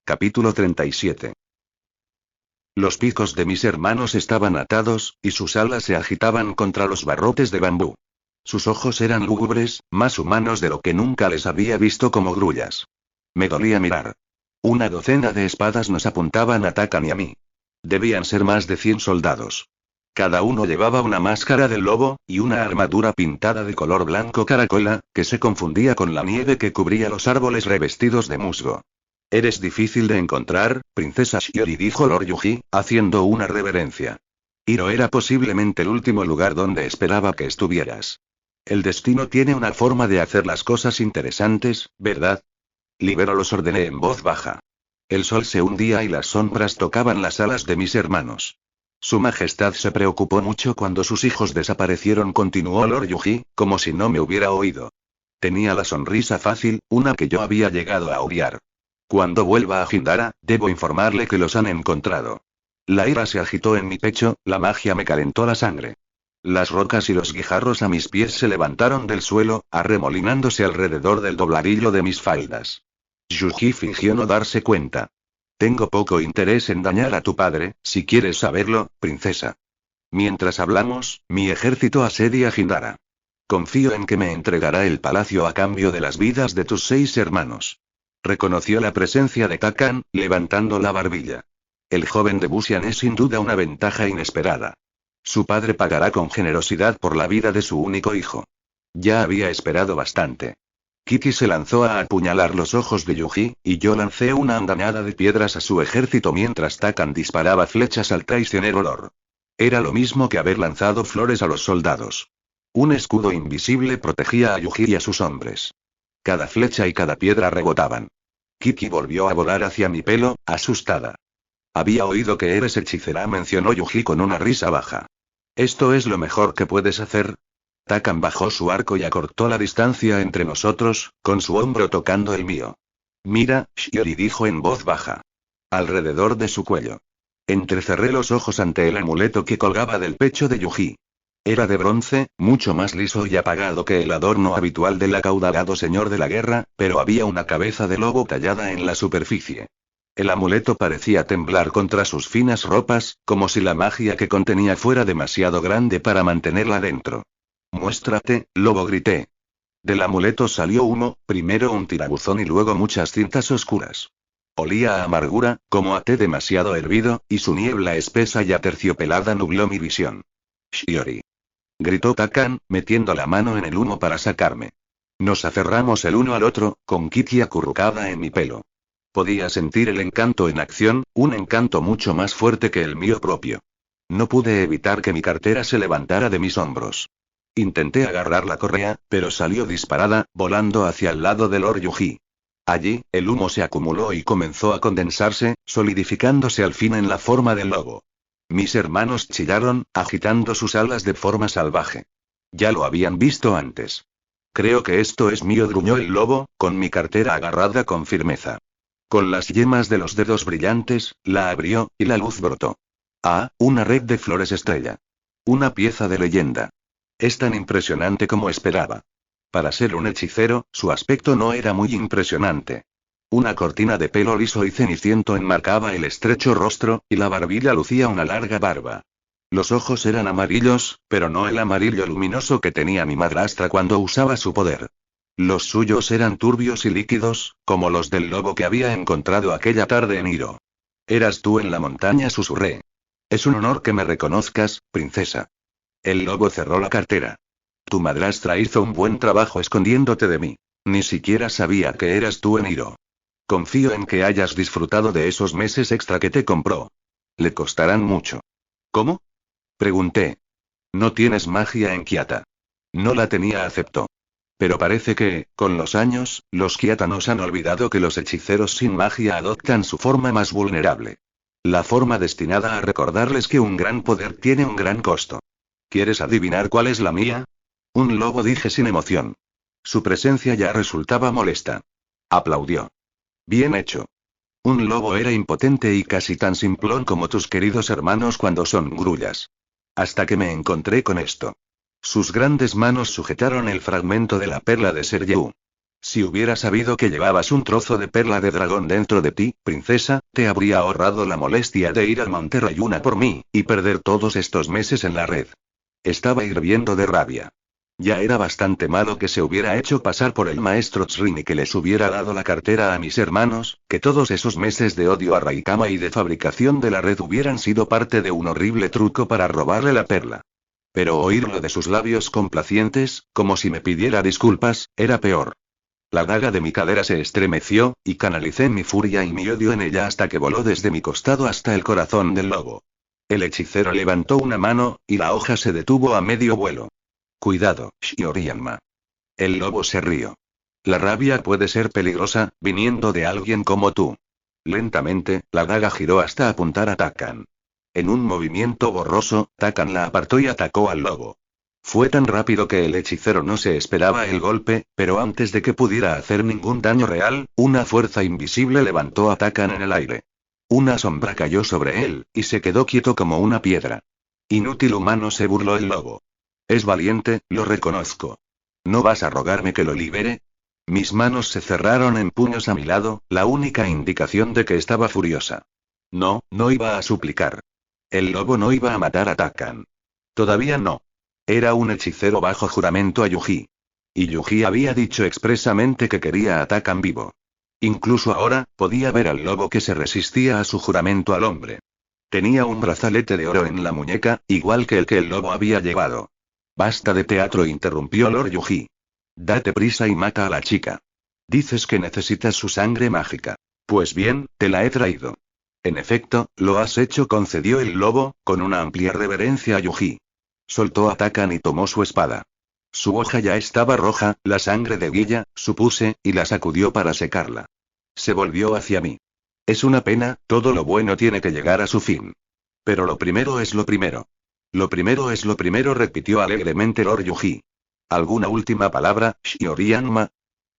Capítulo 37. Los picos de mis hermanos estaban atados, y sus alas se agitaban contra los barrotes de bambú. Sus ojos eran lúgubres, más humanos de lo que nunca les había visto como grullas. Me dolía mirar. Una docena de espadas nos apuntaban a Takan y a mí. Debían ser más de 100 soldados. Cada uno llevaba una máscara de lobo, y una armadura pintada de color blanco caracola, que se confundía con la nieve que cubría los árboles revestidos de musgo. Eres difícil de encontrar, princesa Shiori, dijo Lord Yuji, haciendo una reverencia. Hiro era posiblemente el último lugar donde esperaba que estuvieras. El destino tiene una forma de hacer las cosas interesantes, ¿verdad? Libero, los ordené en voz baja. El sol se hundía y las sombras tocaban las alas de mis hermanos. Su Majestad se preocupó mucho cuando sus hijos desaparecieron, continuó Lord Yuji, como si no me hubiera oído. Tenía la sonrisa fácil, una que yo había llegado a odiar. Cuando vuelva a Hindara, debo informarle que los han encontrado. La ira se agitó en mi pecho, la magia me calentó la sangre. Las rocas y los guijarros a mis pies se levantaron del suelo, arremolinándose alrededor del dobladillo de mis faldas. Yuji fingió no darse cuenta. Tengo poco interés en dañar a tu padre, si quieres saberlo, princesa. Mientras hablamos, mi ejército asedia Hindara. Confío en que me entregará el palacio a cambio de las vidas de tus 6 hermanos. Reconoció la presencia de Takan, levantando la barbilla. El joven de Busian es sin duda una ventaja inesperada. Su padre pagará con generosidad por la vida de su único hijo. Ya había esperado bastante. Kiki se lanzó a apuñalar los ojos de Yuji, y yo lancé una andanada de piedras a su ejército mientras Takan disparaba flechas al traicionero Lord. Era lo mismo que haber lanzado flores a los soldados. Un escudo invisible protegía a Yuji y a sus hombres. Cada flecha y cada piedra rebotaban. Kiki volvió a volar hacia mi pelo, asustada. Había oído que eres hechicera, mencionó Yuji con una risa baja. ¿Esto es lo mejor que puedes hacer? Takan bajó su arco y acortó la distancia entre nosotros, con su hombro tocando el mío. Mira, Shiori, dijo en voz baja. Alrededor de su cuello. Entrecerré los ojos ante el amuleto que colgaba del pecho de Yuji. Era de bronce, mucho más liso y apagado que el adorno habitual del acaudalado señor de la guerra, pero había una cabeza de lobo tallada en la superficie. El amuleto parecía temblar contra sus finas ropas, como si la magia que contenía fuera demasiado grande para mantenerla dentro. Muéstrate, lobo, grité. Del amuleto salió humo, primero un tirabuzón y luego muchas cintas oscuras. Olía a amargura, como a té demasiado hervido, y su niebla espesa y aterciopelada nubló mi visión. Shiori. Gritó Takan, metiendo la mano en el humo para sacarme. Nos aferramos el uno al otro, con Kiki acurrucada en mi pelo. Podía sentir el encanto en acción, un encanto mucho más fuerte que el mío propio. No pude evitar que mi cartera se levantara de mis hombros. Intenté agarrar la correa, pero salió disparada, volando hacia el lado de Lord Yuji. Allí, el humo se acumuló y comenzó a condensarse, solidificándose al fin en la forma del lobo. Mis hermanos chillaron, agitando sus alas de forma salvaje. Ya lo habían visto antes. Creo que esto es mío, gruñó el lobo, con mi cartera agarrada con firmeza. Con las yemas de los dedos brillantes, la abrió, y la luz brotó. Ah, una red de flores estrella. Una pieza de leyenda. Es tan impresionante como esperaba. Para ser un hechicero, su aspecto no era muy impresionante. Una cortina de pelo liso y ceniciento enmarcaba el estrecho rostro, y la barbilla lucía una larga barba. Los ojos eran amarillos, pero no el amarillo luminoso que tenía mi madrastra cuando usaba su poder. Los suyos eran turbios y líquidos, como los del lobo que había encontrado aquella tarde en Hiro. «Eras tú en la montaña», susurré. «Es un honor que me reconozcas, princesa». El lobo cerró la cartera. «Tu madrastra hizo un buen trabajo escondiéndote de mí. Ni siquiera sabía que eras tú en Hiro. Confío en que hayas disfrutado de esos meses extra que te compró. Le costarán mucho». «¿Cómo?», pregunté. «No tienes magia en Kiata». «No la tenía», aceptó. «Pero parece que, con los años, los Kiatanos han olvidado que los hechiceros sin magia adoptan su forma más vulnerable. La forma destinada a recordarles que un gran poder tiene un gran costo. ¿Quieres adivinar cuál es la mía?». «Un lobo», dije sin emoción. Su presencia ya resultaba molesta. Aplaudió. «Bien hecho. Un lobo era impotente y casi tan simplón como tus queridos hermanos cuando son grullas. Hasta que me encontré con esto». Sus grandes manos sujetaron el fragmento de la perla de Sergeu. «Si hubiera sabido que llevabas un trozo de perla de dragón dentro de ti, princesa, te habría ahorrado la molestia de ir al Monte Rayuna por mí, y perder todos estos meses en la red». Estaba hirviendo de rabia. Ya era bastante malo que se hubiera hecho pasar por el maestro Tsrin y que les hubiera dado la cartera a mis hermanos, que todos esos meses de odio a Raikama y de fabricación de la red hubieran sido parte de un horrible truco para robarle la perla. Pero oírlo de sus labios complacientes, como si me pidiera disculpas, era peor. La daga de mi cadera se estremeció, y canalicé mi furia y mi odio en ella hasta que voló desde mi costado hasta el corazón del lobo. El hechicero levantó una mano, y la hoja se detuvo a medio vuelo. «Cuidado, Shiorianma». El lobo se rió. «La rabia puede ser peligrosa, viniendo de alguien como tú». Lentamente, la daga giró hasta apuntar a Takan. En un movimiento borroso, Takan la apartó y atacó al lobo. Fue tan rápido que el hechicero no se esperaba el golpe, pero antes de que pudiera hacer ningún daño real, una fuerza invisible levantó a Takan en el aire. Una sombra cayó sobre él, y se quedó quieto como una piedra. «Inútil humano», se burló el lobo. «Es valiente, lo reconozco. ¿No vas a rogarme que lo libere?». Mis manos se cerraron en puños a mi lado, la única indicación de que estaba furiosa. No, no iba a suplicar. El lobo no iba a matar a Takan. Todavía no. Era un hechicero bajo juramento a Yuji. Y Yuji había dicho expresamente que quería a Takan vivo. Incluso ahora, podía ver al lobo que se resistía a su juramento al hombre. Tenía un brazalete de oro en la muñeca, igual que el que el lobo había llevado. «Basta de teatro», interrumpió Lord Yuji. «Date prisa y mata a la chica. Dices que necesitas su sangre mágica. Pues bien, te la he traído». «En efecto, lo has hecho», concedió el lobo, con una amplia reverencia a Yuji. Soltó a Takan y tomó su espada. Su hoja ya estaba roja, la sangre de Guilla, supuse, y la sacudió para secarla. Se volvió hacia mí. «Es una pena, todo lo bueno tiene que llegar a su fin. Pero lo primero es lo primero». «Lo primero es lo primero», repitió alegremente Lord Yuji. «¿Alguna última palabra, Shiorianma?»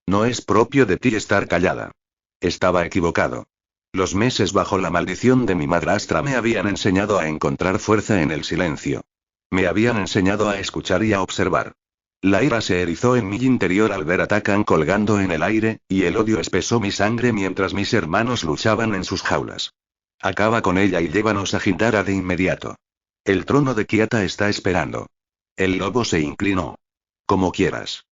«No es propio de ti estar callada». Estaba equivocado. Los meses bajo la maldición de mi madrastra me habían enseñado a encontrar fuerza en el silencio. Me habían enseñado a escuchar y a observar. La ira se erizó en mi interior al ver a Takan colgando en el aire, y el odio espesó mi sangre mientras mis hermanos luchaban en sus jaulas. «Acaba con ella y llévanos a Hindara de inmediato. El trono de Kiata está esperando». El lobo se inclinó. «Como quieras».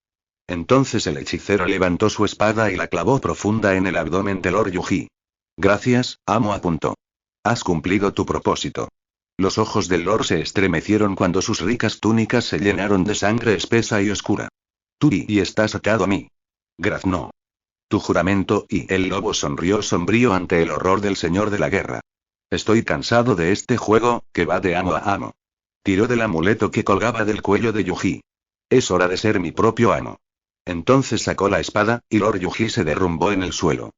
Entonces el hechicero levantó su espada y la clavó profunda en el abdomen de Lord Yuji. «Gracias, amo», apuntó. «Has cumplido tu propósito». Los ojos del Lord se estremecieron cuando sus ricas túnicas se llenaron de sangre espesa y oscura. «Tú y estás atado a mí». «Graznó. Tu juramento», y el lobo sonrió sombrío ante el horror del señor de la guerra. «Estoy cansado de este juego, que va de amo a amo». Tiró del amuleto que colgaba del cuello de Yuji. «Es hora de ser mi propio amo». Entonces sacó la espada, y Lord Yuji se derrumbó en el suelo.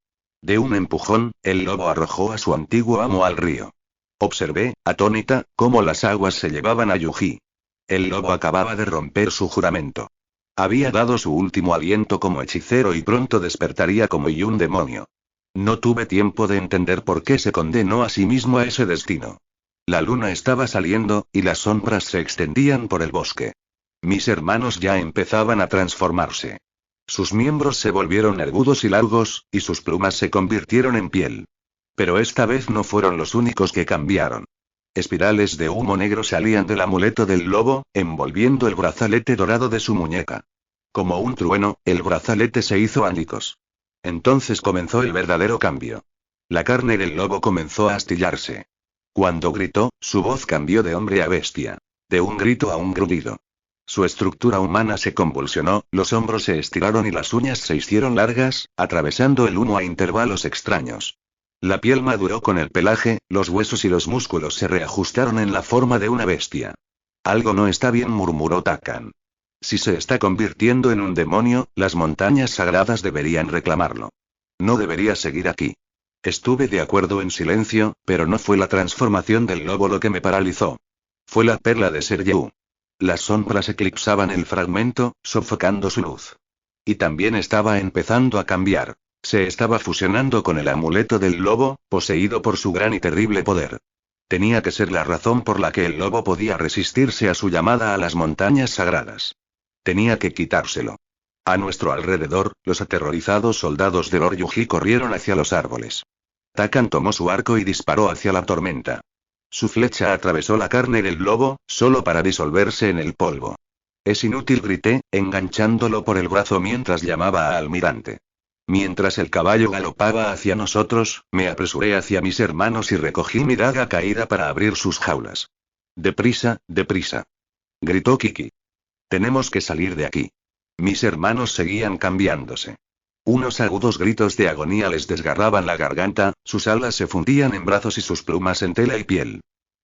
De un empujón, el lobo arrojó a su antiguo amo al río. Observé, atónita, cómo las aguas se llevaban a Yuji. El lobo acababa de romper su juramento. Había dado su último aliento como hechicero y pronto despertaría como un demonio. No tuve tiempo de entender por qué se condenó a sí mismo a ese destino. La luna estaba saliendo, y las sombras se extendían por el bosque. Mis hermanos ya empezaban a transformarse. Sus miembros se volvieron nervudos y largos, y sus plumas se convirtieron en piel. Pero esta vez no fueron los únicos que cambiaron. Espirales de humo negro salían del amuleto del lobo, envolviendo el brazalete dorado de su muñeca. Como un trueno, el brazalete se hizo añicos. Entonces comenzó el verdadero cambio. La carne del lobo comenzó a astillarse. Cuando gritó, su voz cambió de hombre a bestia. De un grito a un gruñido. Su estructura humana se convulsionó, los hombros se estiraron y las uñas se hicieron largas, atravesando el humo a intervalos extraños. La piel maduró con el pelaje, los huesos y los músculos se reajustaron en la forma de una bestia. Algo no está bien, murmuró Takan. Si se está convirtiendo en un demonio, las montañas sagradas deberían reclamarlo. No debería seguir aquí. Estuve de acuerdo en silencio, pero no fue la transformación del lobo lo que me paralizó. Fue la perla de Seryu. Las sombras eclipsaban el fragmento, sofocando su luz. Y también estaba empezando a cambiar. Se estaba fusionando con el amuleto del lobo, poseído por su gran y terrible poder. Tenía que ser la razón por la que el lobo podía resistirse a su llamada a las montañas sagradas. Tenía que quitárselo. A nuestro alrededor, los aterrorizados soldados del Lord Yuji corrieron hacia los árboles. Takan tomó su arco y disparó hacia la tormenta. Su flecha atravesó la carne del lobo, solo para disolverse en el polvo. Es inútil, grité, enganchándolo por el brazo mientras llamaba a Almirante. Mientras el caballo galopaba hacia nosotros, me apresuré hacia mis hermanos y recogí mi daga caída para abrir sus jaulas. Deprisa, deprisa. Gritó Kiki. Tenemos que salir de aquí. Mis hermanos seguían cambiándose. Unos agudos gritos de agonía les desgarraban la garganta, sus alas se fundían en brazos y sus plumas en tela y piel.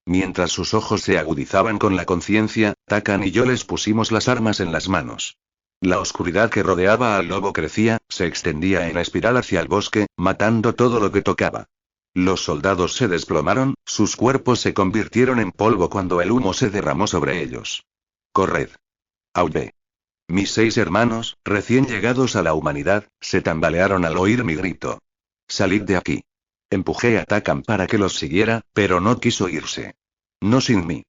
Mientras sus ojos se agudizaban con la conciencia, Takan y yo les pusimos las armas en las manos. La oscuridad que rodeaba al lobo crecía, se extendía en espiral hacia el bosque, matando todo lo que tocaba. Los soldados se desplomaron, sus cuerpos se convirtieron en polvo cuando el humo se derramó sobre ellos. ¡Corred! Aullé. Mis 6 hermanos, recién llegados a la humanidad, se tambalearon al oír mi grito. Salid de aquí. Empujé a Takan para que los siguiera, pero no quiso irse. No sin mí.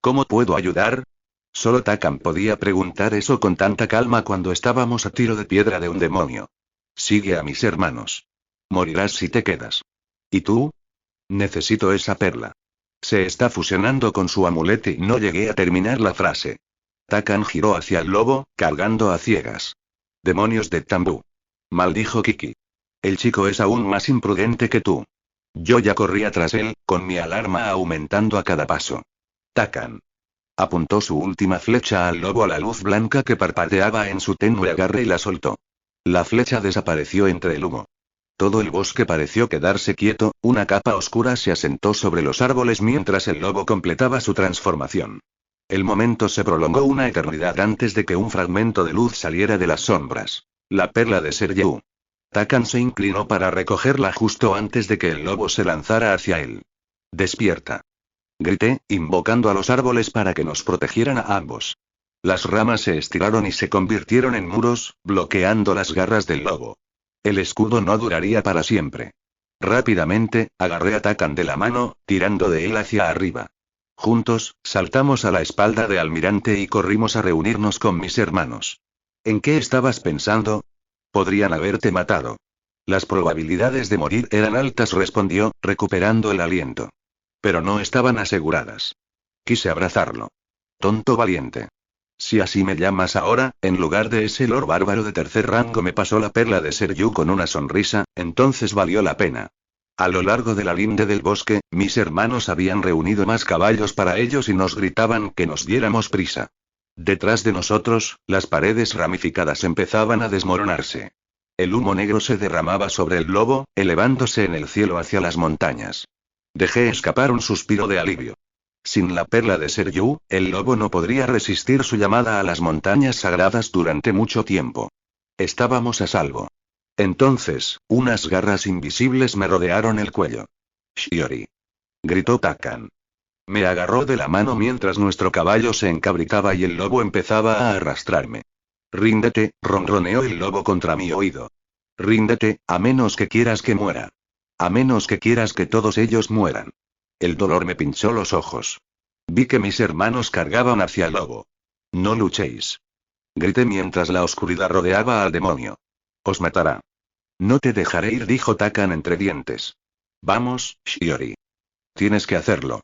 ¿Cómo puedo ayudar? Solo Takan podía preguntar eso con tanta calma cuando estábamos a tiro de piedra de un demonio. Sigue a mis hermanos. Morirás si te quedas. ¿Y tú? Necesito esa perla. Se está fusionando con su amuleto y no llegué a terminar la frase. Takan giró hacia el lobo, cargando a ciegas. Demonios de Tambú. Maldijo Kiki. El chico es aún más imprudente que tú. Yo ya corría tras él, con mi alarma aumentando a cada paso. Takan. Apuntó su última flecha al lobo a la luz blanca que parpadeaba en su tenue agarre y la soltó. La flecha desapareció entre el humo. Todo el bosque pareció quedarse quieto, una capa oscura se asentó sobre los árboles mientras el lobo completaba su transformación. El momento se prolongó una eternidad antes de que un fragmento de luz saliera de las sombras. La perla de Seryu. Takan se inclinó para recogerla justo antes de que el lobo se lanzara hacia él. Despierta. Grité, invocando a los árboles para que nos protegieran a ambos. Las ramas se estiraron y se convirtieron en muros, bloqueando las garras del lobo. El escudo no duraría para siempre. Rápidamente, agarré a Takan de la mano, tirando de él hacia arriba. Juntos, saltamos a la espalda de Almirante y corrimos a reunirnos con mis hermanos. ¿En qué estabas pensando? Podrían haberte matado. Las probabilidades de morir eran altas, respondió, recuperando el aliento. Pero no estaban aseguradas. Quise abrazarlo. Tonto valiente. Si así me llamas ahora, en lugar de ese lord bárbaro de tercer rango, me pasó la perla de Seryu con una sonrisa, entonces valió la pena. A lo largo de la linde del bosque, mis hermanos habían reunido más caballos para ellos y nos gritaban que nos diéramos prisa. Detrás de nosotros, las paredes ramificadas empezaban a desmoronarse. El humo negro se derramaba sobre el lobo, elevándose en el cielo hacia las montañas. Dejé escapar un suspiro de alivio. Sin la perla de Seryu, el lobo no podría resistir su llamada a las montañas sagradas durante mucho tiempo. Estábamos a salvo. Entonces, unas garras invisibles me rodearon el cuello. Shiori. Gritó Takan. Me agarró de la mano mientras nuestro caballo se encabritaba y el lobo empezaba a arrastrarme. Ríndete, ronroneó el lobo contra mi oído. Ríndete, a menos que quieras que muera. A menos que quieras que todos ellos mueran. El dolor me pinchó los ojos. Vi que mis hermanos cargaban hacia el lobo. No luchéis. grité mientras la oscuridad rodeaba al demonio. Os matará. No te dejaré ir, dijo Takan entre dientes. Vamos, Shiori. Tienes que hacerlo.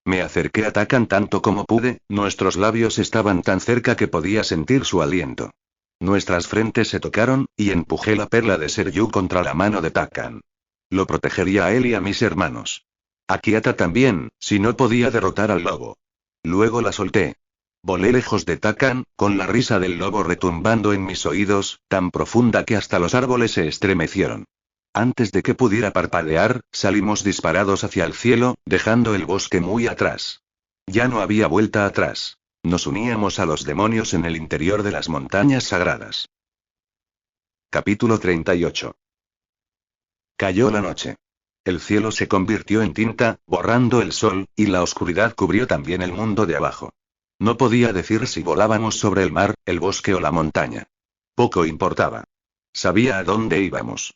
Me acerqué a Takan tanto como pude, nuestros labios estaban tan cerca que podía sentir su aliento. Nuestras frentes se tocaron, y empujé la perla de Seryu contra la mano de Takan. Lo protegería a él y a mis hermanos. A Kiata también, si no podía derrotar al lobo. Luego la solté. Volé lejos de Takan, con la risa del lobo retumbando en mis oídos, tan profunda que hasta los árboles se estremecieron. Antes de que pudiera parpadear, salimos disparados hacia el cielo, dejando el bosque muy atrás. Ya no había vuelta atrás. Nos uníamos a los demonios en el interior de las montañas sagradas. Capítulo 38. Cayó la noche. El cielo se convirtió en tinta, borrando el sol, y la oscuridad cubrió también el mundo de abajo. No podía decir si volábamos sobre el mar, el bosque o la montaña. Poco importaba. Sabía a dónde íbamos.